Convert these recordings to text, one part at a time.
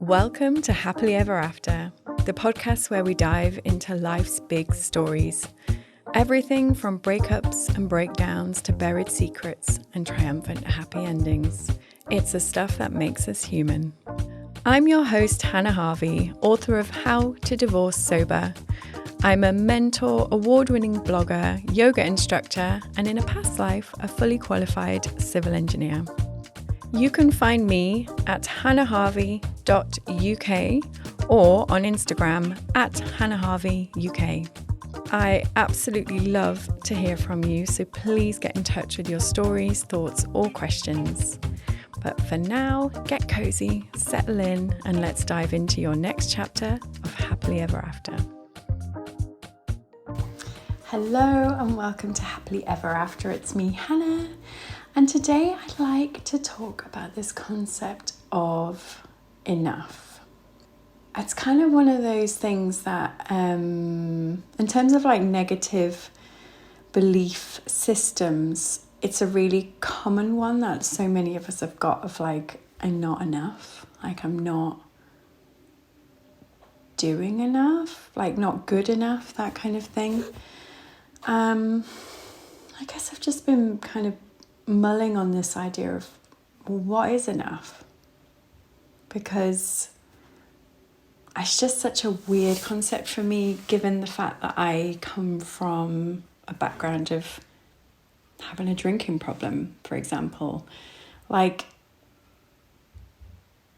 Welcome to Happily Ever After, the podcast where we dive into life's big stories. Everything from breakups and breakdowns to buried secrets and triumphant happy endings. It's the stuff that makes us human. I'm your host, Hannah Harvey, author of How to Divorce Sober. I'm a mentor, award-winning blogger, yoga instructor, and in a past life, a fully qualified civil engineer. You can find me at hannahharvey.uk or on Instagram at hannahharveyuk. I absolutely love to hear from you, so please get in touch with your stories, thoughts, or questions. But for now, get cozy, settle in, and let's dive into your next chapter of Happily Ever After. Hello and welcome to Happily Ever After. It's me, Hannah, and today I'd like to talk about this concept of enough. It's kind of one of those things that, in terms of like negative belief systems, it's a really common one that so many of us have got of like, I'm not enough, like I'm not doing enough, like not good enough, that kind of thing. I guess I've just been kind of mulling on this idea of, well, what is enough? Because it's just such a weird concept for me, given the fact that I come from a background of having a drinking problem, for example. Like,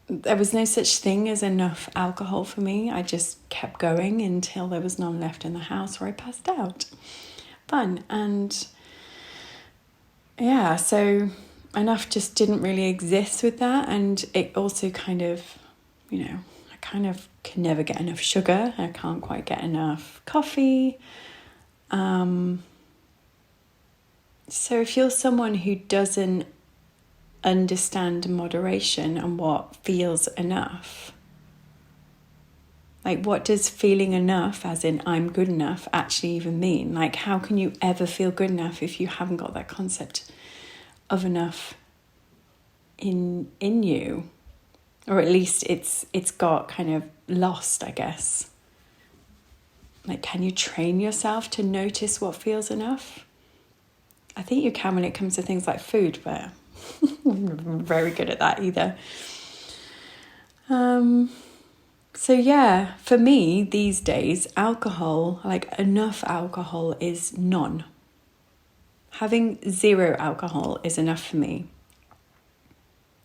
there was no such thing as enough alcohol for me. I just kept going until there was none left in the house or I passed out. Fun. And yeah, so enough just didn't really exist with that. And it also kind of, I kind of can never get enough sugar. I can't quite get enough coffee. So if you're someone who doesn't understand moderation and what feels enough, like what does feeling enough, as in I'm good enough, actually even mean? Like, how can you ever feel good enough if you haven't got that concept of enough in you? Or at least it's got kind of lost, I guess. Like, can you train yourself to notice what feels enough? I think you can when it comes to things like food, but I'm not very good at that either. So yeah, for me these days, alcohol, like enough alcohol is none. Having zero alcohol is enough for me.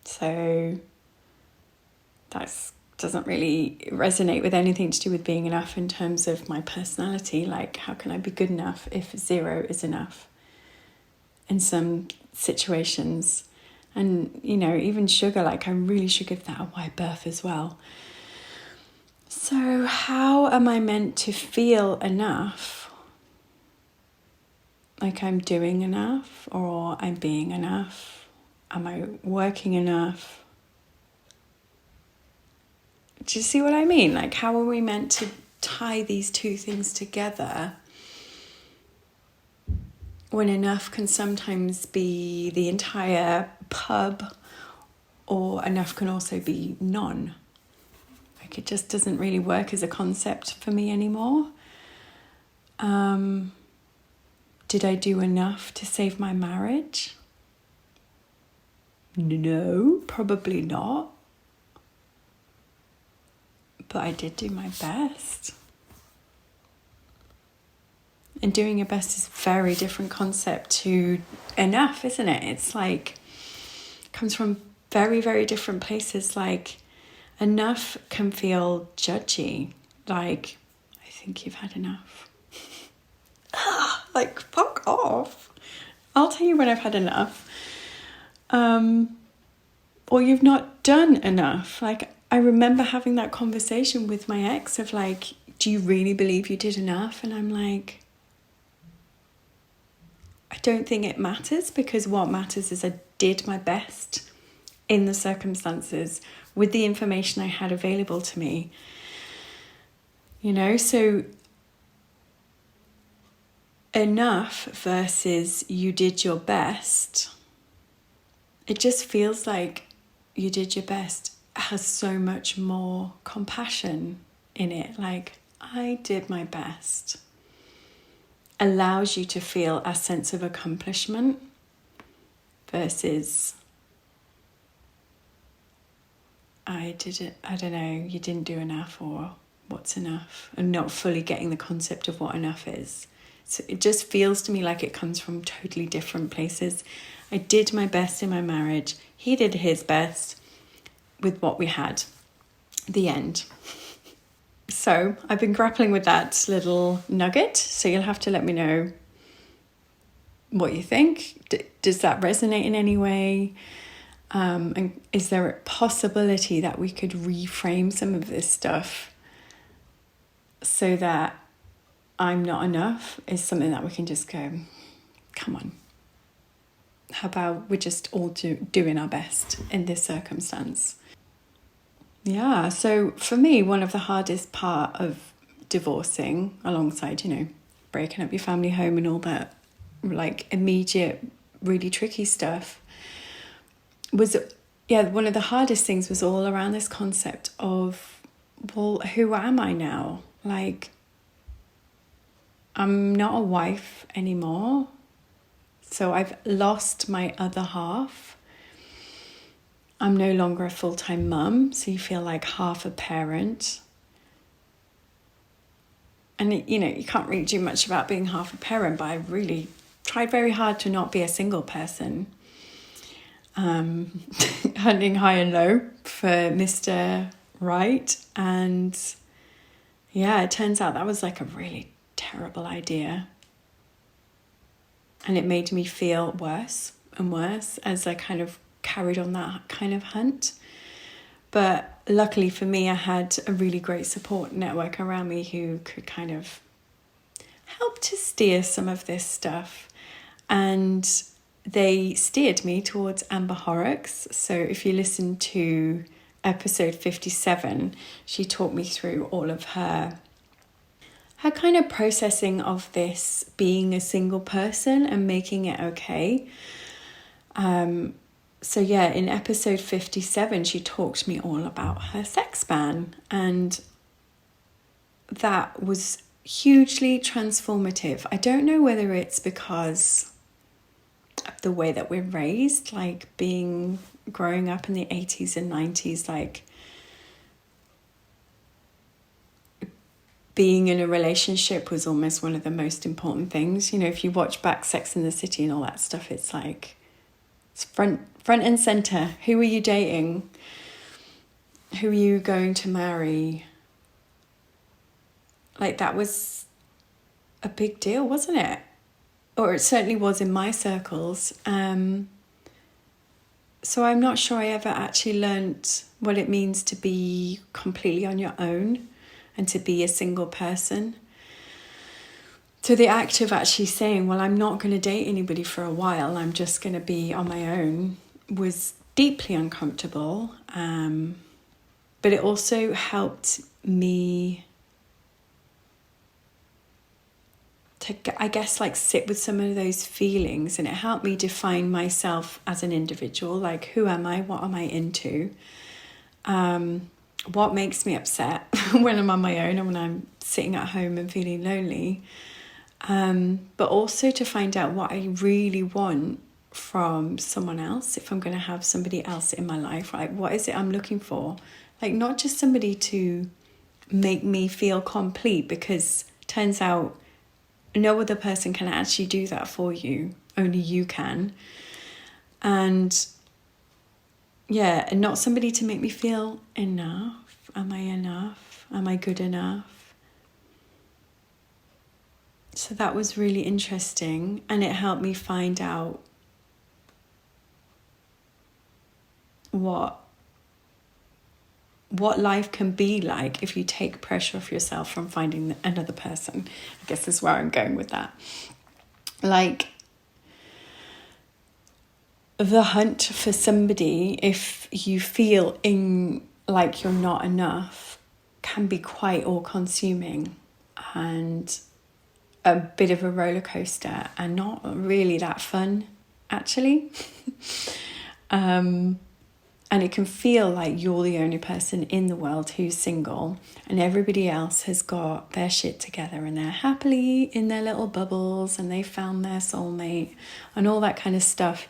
So that doesn't really resonate with anything to do with being enough in terms of my personality. Like, how can I be good enough if zero is enough in some situations? And, even sugar, like I really should give that a wide berth as well. So how am I meant to feel enough? Like I'm doing enough, or I'm being enough? Am I working enough? Do you see what I mean? Like, how are we meant to tie these two things together when enough can sometimes be the entire pub, or enough can also be none? Like, it just doesn't really work as a concept for me anymore. Did I do enough to save my marriage? No, probably not. But I did do my best. And doing your best is a very different concept to enough, isn't it? It's like, it comes from very, very different places. Like, enough can feel judgy. Like, I think you've had enough. Like, fuck off. I'll tell you when I've had enough. Or you've not done enough. Like, I remember having that conversation with my ex of like, do you really believe you did enough? And I'm like, I don't think it matters, because what matters is I did my best in the circumstances with the information I had available to me. So enough versus you did your best. It just feels like you did your best has so much more compassion in it. Like, I did my best. Allows you to feel a sense of accomplishment versus I don't know, you didn't do enough, or what's enough, and not fully getting the concept of what enough is. So it just feels to me like it comes from totally different places. I did my best in my marriage. He did his best with what we had. The end. So I've been grappling with that little nugget. So you'll have to let me know what you think. Does that resonate in any way? And is there a possibility that we could reframe some of this stuff so that I'm not enough is something that we can just go, come on. How about we're just all doing our best in this circumstance? Yeah, so for me, one of the hardest part of divorcing, alongside, breaking up your family home and all that, like immediate, really tricky stuff, was, one of the hardest things was all around this concept of, well, who am I now? Like, I'm not a wife anymore. So I've lost my other half. I'm no longer a full-time mum, so you feel like half a parent. And, you can't really do much about being half a parent, but I really tried very hard to not be a single person. Hunting high and low for Mr. Right. And yeah, it turns out that was like a really terrible idea. And it made me feel worse and worse as I kind of carried on that kind of hunt. But luckily for me, I had a really great support network around me who could kind of help to steer some of this stuff. And they steered me towards Amber Horrocks. So if you listen to episode 57, she talked me through all of her kind of processing of this being a single person and making it okay. So yeah, in episode 57, she talked to me all about her sex ban, and that was hugely transformative. I don't know whether it's because of the way that we're raised, like growing up in the 80s and 90s, like being in a relationship was almost one of the most important things. If you watch back Sex and the City and all that stuff, it's like, it's front and center. Who are you dating? Who are you going to marry? Like, that was a big deal, wasn't it? Or it certainly was in my circles. So I'm not sure I ever actually learnt what it means to be completely on your own and to be a single person. So the act of actually saying, well, I'm not going to date anybody for a while, I'm just going to be on my own, was deeply uncomfortable. But it also helped me to, I guess, like sit with some of those feelings, and it helped me define myself as an individual. Like, who am I? What am I into? What makes me upset when I'm on my own and when I'm sitting at home and feeling lonely? But also to find out what I really want from someone else, if I'm going to have somebody else in my life. Like, what is it I'm looking for? Like, not just somebody to make me feel complete, because turns out no other person can actually do that for you. Only you can. And yeah, and not somebody to make me feel enough. Am I enough? Am I good enough? So that was really interesting, and it helped me find out what life can be like if you take pressure off yourself from finding another person. I guess that's where I'm going with that. Like, the hunt for somebody, if you feel like you're not enough, can be quite all-consuming and a bit of a roller coaster, and not really that fun, actually. And it can feel like you're the only person in the world who's single and everybody else has got their shit together and they're happily in their little bubbles and they found their soulmate and all that kind of stuff.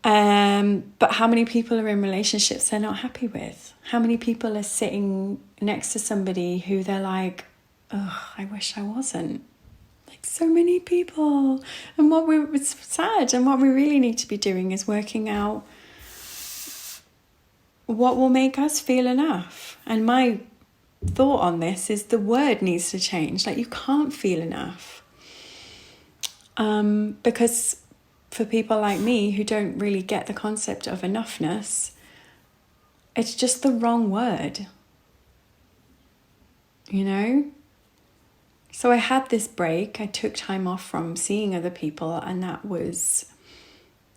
But how many people are in relationships they're not happy with? How many people are sitting next to somebody who they're like, oh, I wish I wasn't? Like, so many people. And it's sad. And what we really need to be doing is working out what will make us feel enough. And my thought on this is the word needs to change. Like, you can't feel enough. Because for people like me who don't really get the concept of enoughness, it's just the wrong word. You know? So I had this break. I took time off from seeing other people, and that was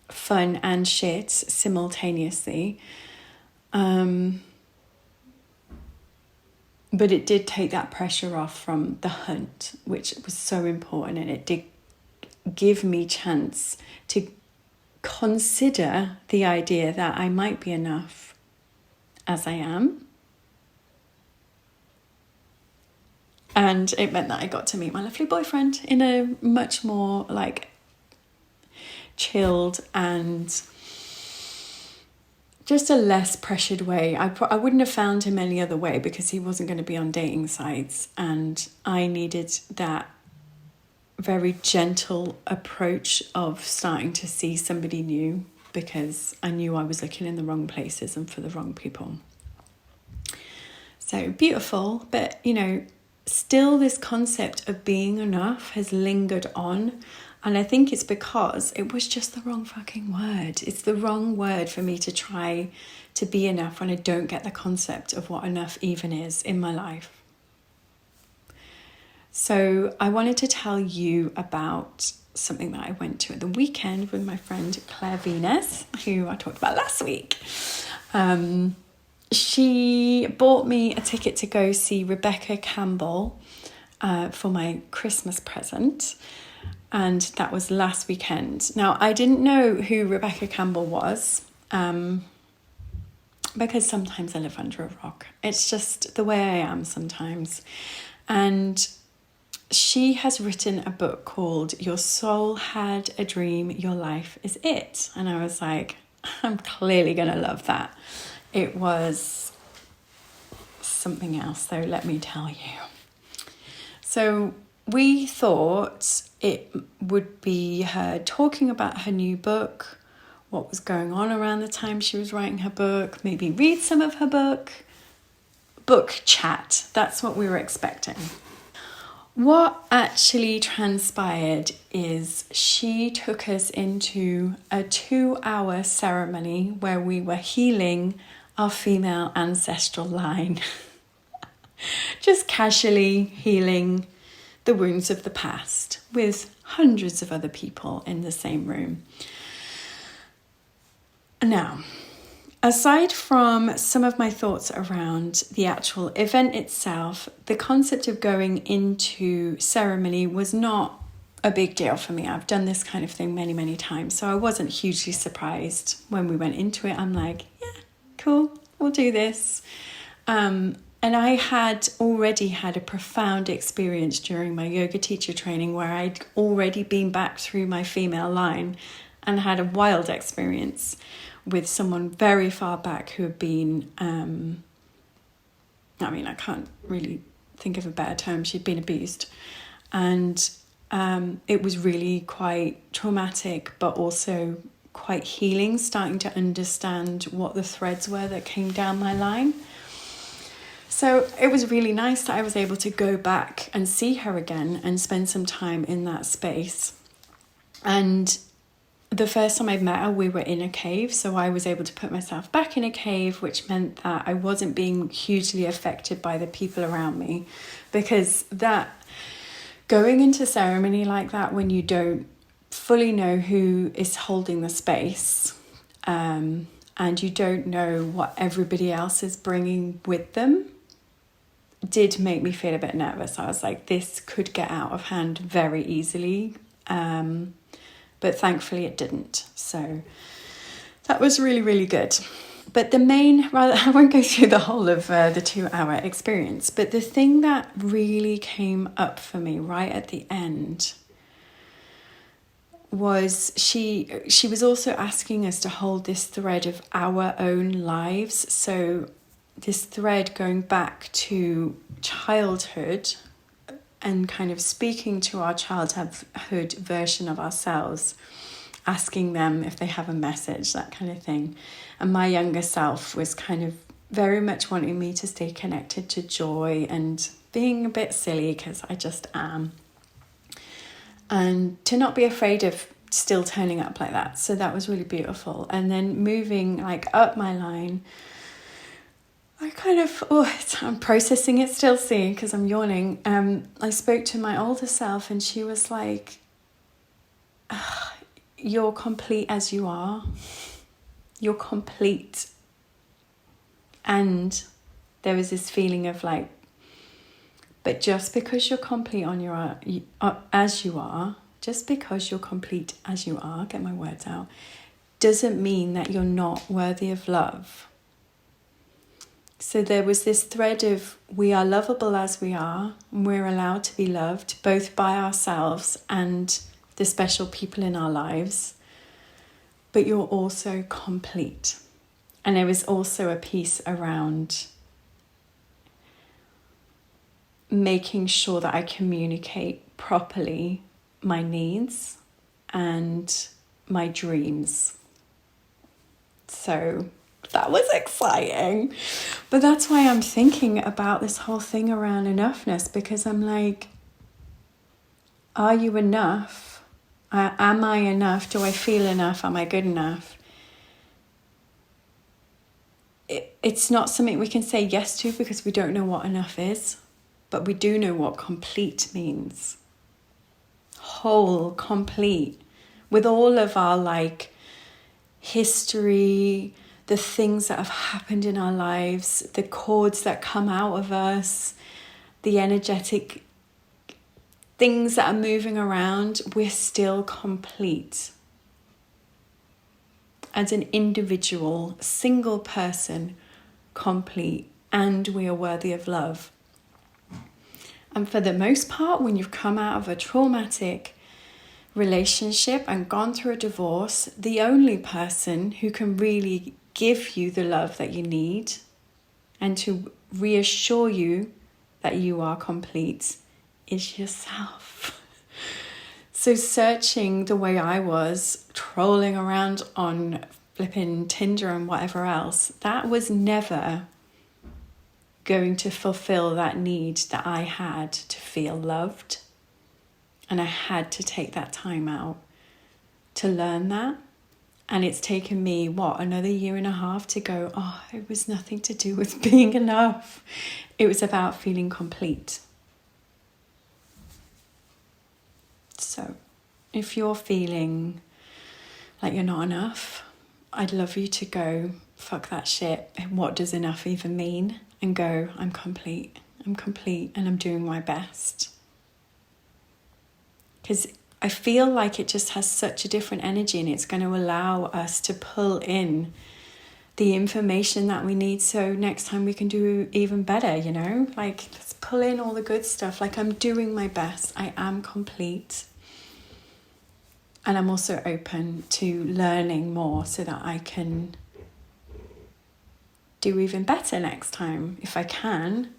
fun and shit simultaneously. But it did take that pressure off from the hunt, which was so important, and it did give me chance to consider the idea that I might be enough as I am. And it meant that I got to meet my lovely boyfriend in a much more like chilled and just a less pressured way. I wouldn't have found him any other way because he wasn't going to be on dating sites, and I needed that very gentle approach of starting to see somebody new because I knew I was looking in the wrong places and for the wrong people. So beautiful, but you know, still this concept of being enough has lingered on. And I think it's because it was just the wrong fucking word. It's the wrong word for me to try to be enough when I don't get the concept of what enough even is in my life. So I wanted to tell you about something that I went to at the weekend with my friend Claire Venus, who I talked about last week. She bought me a ticket to go see Rebecca Campbell for my Christmas present. And that was last weekend. Now, I didn't know who Rebecca Campbell was because sometimes I live under a rock. It's just the way I am sometimes. And she has written a book called Your Soul Had a Dream, Your Life Is It. And I was like, I'm clearly going to love that. It was something else, though, let me tell you. So we thought it would be her talking about her new book, what was going on around the time she was writing her book, maybe read some of her book chat. That's what we were expecting. What actually transpired is she took us into a 2-hour ceremony where we were healing our female ancestral line. Just casually healing the wounds of the past with hundreds of other people in the same room. Now, aside from some of my thoughts around the actual event itself, the concept of going into ceremony was not a big deal for me. I've done this kind of thing many, many times, so I wasn't hugely surprised when we went into it. I'm like, yeah, cool, we'll do this. And I had already had a profound experience during my yoga teacher training where I'd already been back through my female line and had a wild experience with someone very far back who had been, I can't really think of a better term. She'd been abused. And it was really quite traumatic, but also quite healing, starting to understand what the threads were that came down my line. So it was really nice that I was able to go back and see her again and spend some time in that space. And the first time I met her, we were in a cave. So I was able to put myself back in a cave, which meant that I wasn't being hugely affected by the people around me. Because that going into ceremony like that, when you don't fully know who is holding the space, and you don't know what everybody else is bringing with them, did make me feel a bit nervous. I was like, this could get out of hand very easily, but thankfully it didn't. So That was really, really good. But the main, rather, I won't go through the whole of the 2-hour experience, but the thing that really came up for me right at the end was she was also asking us to hold this thread of our own lives. So this thread going back to childhood and kind of speaking to our childhood version of ourselves, asking them if they have a message, that kind of thing. And my younger self was kind of very much wanting me to stay connected to joy and being a bit silly, because I just am. And to not be afraid of still turning up like that. So that was really beautiful. And then moving like up my line, I kind of, I'm processing it still, seeing, because I'm yawning. I spoke to my older self and she was like, you're complete as you are. You're complete. And there was this feeling of like, but just because you're complete on your as you are, just because you're complete as you are, get my words out, doesn't mean that you're not worthy of love. So there was this thread of we are lovable as we are, and we're allowed to be loved both by ourselves and the special people in our lives, but you're also complete. And there was also a piece around making sure that I communicate properly my needs and my dreams. So that was exciting. But that's why I'm thinking about this whole thing around enoughness, because I'm like, are you enough? Am I enough? Do I feel enough? Am I good enough? It's not something we can say yes to because we don't know what enough is, but we do know what complete means. Whole, complete, with all of our like history, the things that have happened in our lives, the chords that come out of us, the energetic things that are moving around, we're still complete. As an individual, single person, complete, and we are worthy of love. And for the most part, when you've come out of a traumatic relationship and gone through a divorce, the only person who can really give you the love that you need and to reassure you that you are complete is yourself. So searching the way I was, trolling around on flipping Tinder and whatever else, that was never going to fulfill that need that I had to feel loved. And I had to take that time out to learn that. And it's taken me, another 1.5 years to go, it was nothing to do with being enough. It was about feeling complete. So if you're feeling like you're not enough, I'd love you to go, fuck that shit. What does enough even mean? And go, I'm complete, and I'm doing my best. Because I feel like it just has such a different energy, and it's going to allow us to pull in the information that we need, so next time we can do even better, like let's pull in all the good stuff. Like, I'm doing my best, I am complete, and I'm also open to learning more so that I can do even better next time if I can.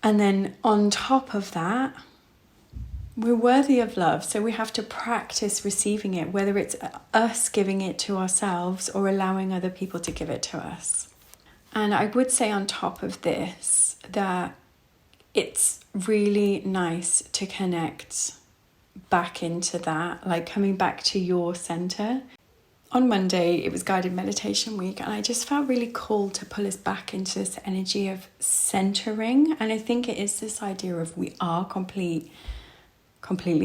And then on top of that, we're worthy of love, so we have to practice receiving it, whether it's us giving it to ourselves or allowing other people to give it to us. And I would say on top of this that it's really nice to connect back into that, like coming back to your center. On Monday, it was guided meditation week, and I just felt really called to pull us back into this energy of centering. And I think it is this idea of we are completely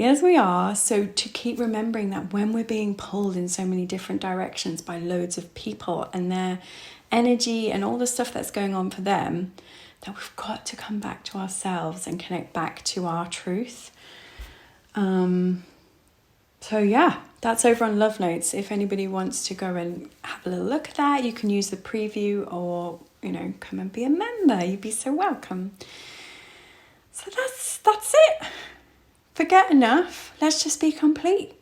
as we are. So to keep remembering that when we're being pulled in so many different directions by loads of people and their energy and all the stuff that's going on for them, that we've got to come back to ourselves and connect back to our truth. So yeah, That's over on Love Notes. If anybody wants to go and have a little look at that, you can use the preview or, come and be a member. You'd be so welcome. So that's it. Forget enough. Let's just be complete.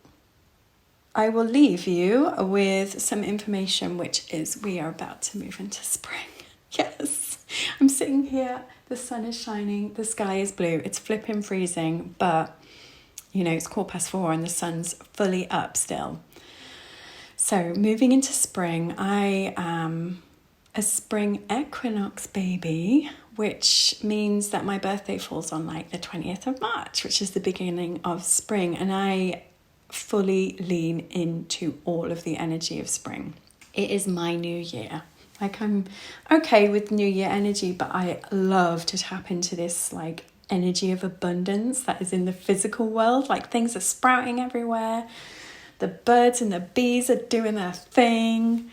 I will leave you with some information, which is we are about to move into spring. Yes, I'm sitting here. The sun is shining. The sky is blue. It's flipping freezing, but it's 4:15 and the sun's fully up still. So moving into spring, I am a spring equinox baby, which means that my birthday falls on like the 20th of March, which is the beginning of spring. And I fully lean into all of the energy of spring. It is my new year. Like, I'm okay with new year energy, but I love to tap into this like energy of abundance that is in the physical world. Like, things are sprouting everywhere. The birds and the bees are doing their thing.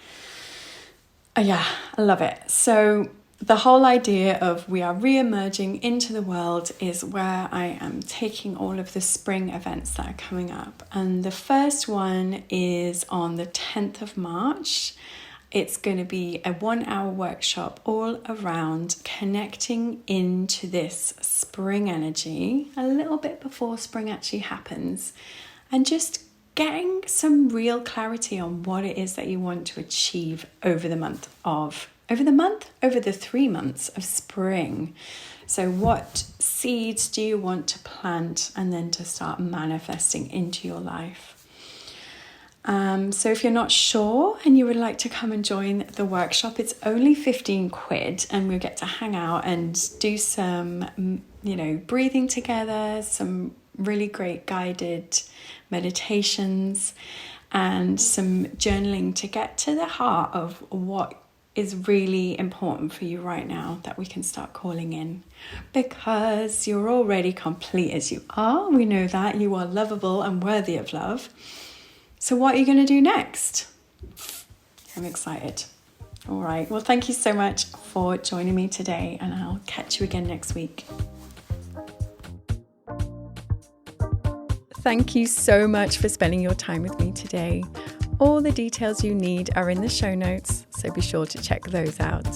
Yeah, I love it. So the whole idea of we are re-emerging into the world is where I am taking all of the spring events that are coming up. And the first one is on the 10th of March. It's going to be a 1-hour workshop all around connecting into this spring energy a little bit before spring actually happens, and just getting some real clarity on what it is that you want to achieve over the 3 months of spring. So what seeds do you want to plant and then to start manifesting into your life? So if you're not sure and you would like to come and join the workshop, it's only 15 quid, and we'll get to hang out and do some, breathing together, some really great guided meditations and some journaling to get to the heart of what is really important for you right now that we can start calling in, because you're already complete as you are. We know that you are lovable and worthy of love. So what are you going to do next? I'm excited. All right. Well, thank you so much for joining me today, and I'll catch you again next week. Thank you so much for spending your time with me today. All the details you need are in the show notes, so be sure to check those out.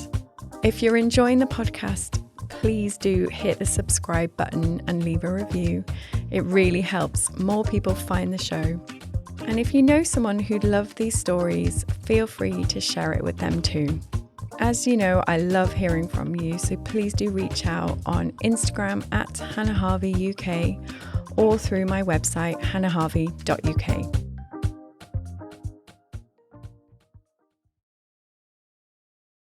If you're enjoying the podcast, please do hit the subscribe button and leave a review. It really helps more people find the show. And if you know someone who'd love these stories, feel free to share it with them too. As you know, I love hearing from you, so please do reach out on Instagram @HannahHarveyUK or through my website, hannahharvey.uk.